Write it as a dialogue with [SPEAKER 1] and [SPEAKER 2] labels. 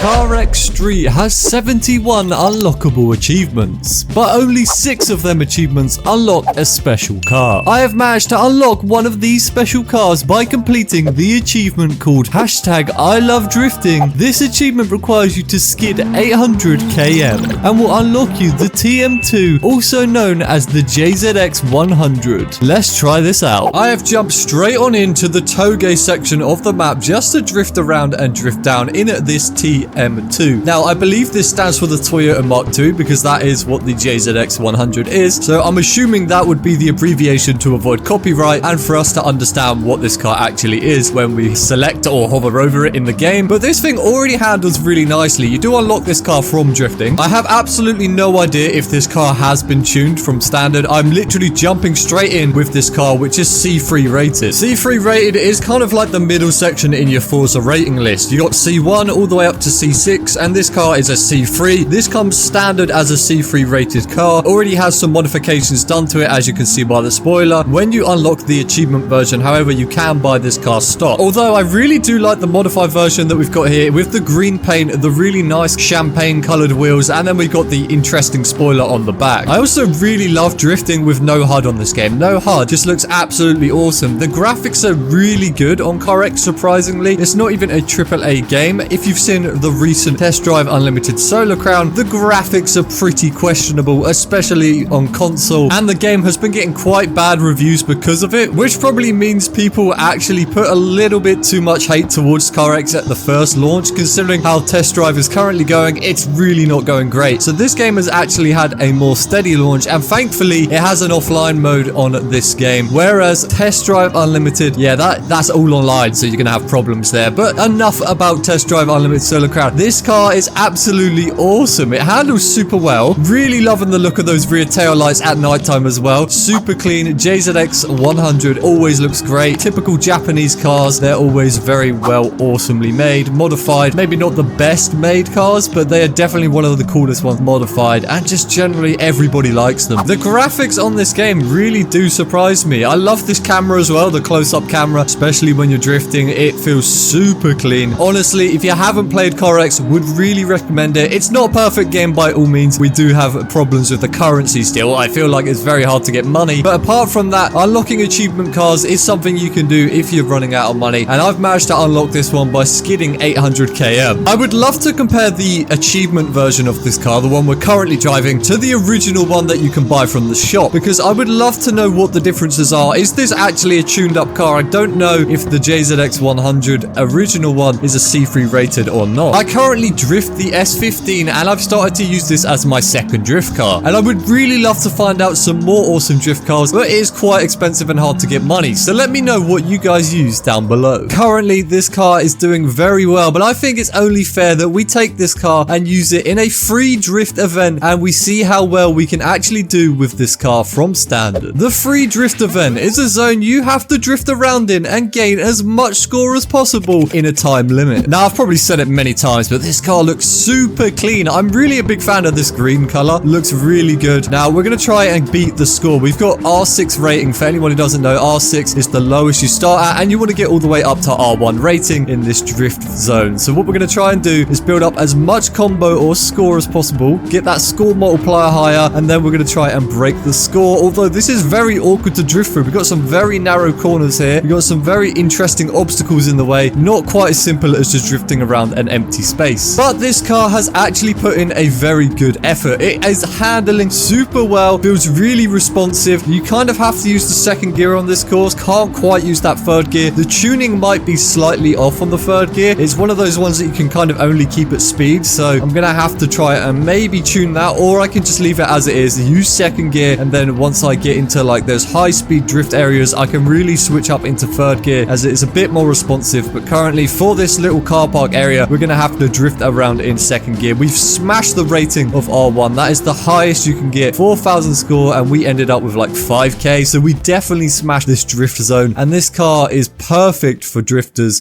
[SPEAKER 1] CarX Street has 71 unlockable achievements, but only 6 of them achievements unlock a special car. I have managed to unlock one of these special cars by completing the achievement called #ILoveDrifting. This achievement requires you to skid 800 km and will unlock you the TM2, also known as the JZX 100. Let's try this out. I have jumped straight on into the Toge section of the map just to drift around and drift down in this TM2. Now, I believe this stands for the Toyota Mark II because that is what the JZX 100 is. So I'm assuming that would be the abbreviation to avoid copyright and for us to understand what this car actually is when we select or hover over it in the game. But this thing already handles really nicely. You do unlock this car from drifting. I have absolutely no idea if this car has been tuned from standard. I'm literally jumping straight in with this car, which is C3 rated. C3 rated is kind of like the middle section in your Forza rating list. You got C1 all the way up to C6, and this car is a C3. This comes standard as a C3 rated car. Already has some modifications done to it, as you can see by the spoiler. When you unlock the achievement version, however, you can buy this car stock. Although I really do like the modified version that we've got here with the green paint, the really nice champagne colored wheels, and then we've got the interesting spoiler on the back. I also really love drifting with no HUD on this game. No HUD just looks absolutely awesome. The graphics are really good on CarX, surprisingly. It's not even a AAA game. If you've seen the recent Test Drive Unlimited Solar Crown, the graphics are pretty questionable, especially on console, and the game has been getting quite bad reviews because of it, which probably means people actually put a little bit too much hate towards CarX at the first launch. Considering how Test Drive is currently going, it's really not going great. So this game has actually had a more steady launch, and thankfully it has an offline mode on this game, whereas Test Drive Unlimited, yeah, that's all online, so you're gonna have problems there. But enough about Test Drive Unlimited Solar Crown. This car is absolutely awesome. It handles super well. Really loving the look of those rear tail lights at nighttime as well. Super clean. JZX 100 always looks great. Typical Japanese cars, they're always very well, awesomely made. Modified, maybe not the best made cars, but they are definitely one of the coolest ones modified, and just generally everybody likes them. The graphics on this game really do surprise me. I love this camera as well, the close-up camera, especially when you're drifting. It feels super clean. Honestly, if you haven't played CarX, would really recommend it. It's not a perfect game by all means. We do have problems with the currency still. I feel like it's very hard to get money, but apart from that, unlocking achievement cars is something you can do if you're running out of money, and I've managed to unlock this one by skidding 800 km. I would love to compare the achievement version of this car, the one we're currently driving, to the original one that you can buy from the shop, because I would love to know what the differences are. Is this actually a tuned up car? I don't know if the JZX 100 original one is a C3 rated or not. I currently drift the S15, and I've started to use this as my second drift car, and I would really love to find out some more awesome drift cars, but it is quite expensive and hard to get money, so let me know what you guys use down below. Currently, this car is doing very well, but I think it's only fair that we take this car and use it in a free drift event, and we see how well we can actually do with this car from standard. The free drift event is a zone you have to drift around in and gain as much score as possible in a time limit. Now, I've probably said it many times, but this car looks super clean. I'm really a big fan of this green color. Looks really good. Now, we're going to try and beat the score. We've got R6 rating. For anyone who doesn't know, R6 is the lowest you start at, and you want to get all the way up to R1 rating in this drift zone. So what we're going to try and do is build up as much combo or score as possible, get that score multiplier higher, and then we're going to try and break the score. Although this is very awkward to drift through. We've got some very narrow corners here. We've got some very interesting obstacles in the way. Not quite as simple as just drifting around an empty space. But this car has actually put in a very good effort. It is handling super well, feels really responsive. You kind of have to use the second gear on this course. Can't quite use that third gear. The tuning might be slightly off on the third gear. It's one of those ones that you can kind of only keep at speed, so I'm gonna have to try and maybe tune that, or I can just leave it as it is, use second gear, and then once I get into like those high speed drift areas, I can really switch up into third gear as it is a bit more responsive. But currently for this little car park area, we're gonna have to drift around in second gear. We've smashed the rating of R1. That is the highest you can get, 4,000 score, and we ended up with like 5k, so we definitely smashed this drift zone, and this car is perfect for drifters.